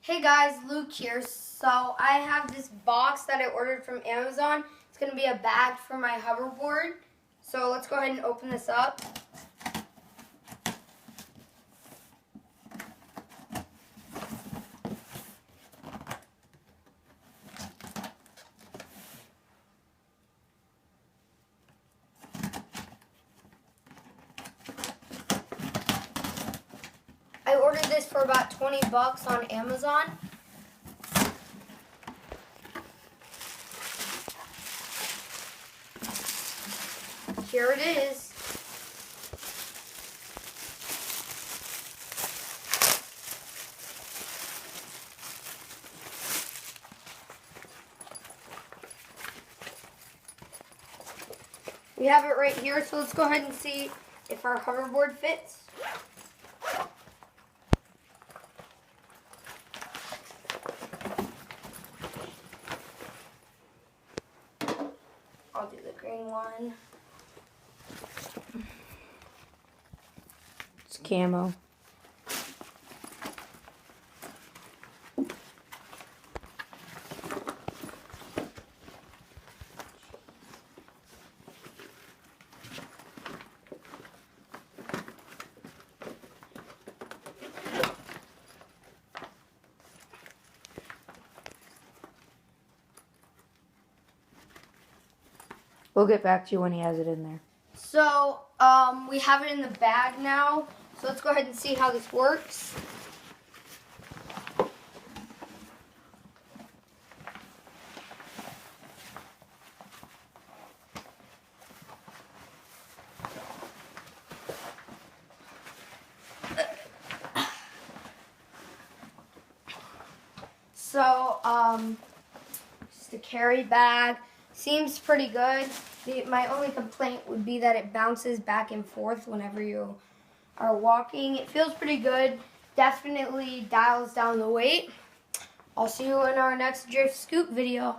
Hey guys, Luke here. So I have this box that I ordered from Amazon. It's going to be a bag for my hoverboard. So let's go ahead and open this up. I ordered this for about 20 bucks on Amazon. Here it is. We have it right here, so let's go ahead and see if our hoverboard fits. I'll do the green one. It's camo. We'll get back to you when he has it in there. So, we have it in the bag now. So let's go ahead and see how this works. So, just a carry bag. Seems pretty good. My only complaint would be that it bounces back and forth whenever you are walking. It feels pretty good. Definitely dials down the weight. I'll see you in our next drift scoop video.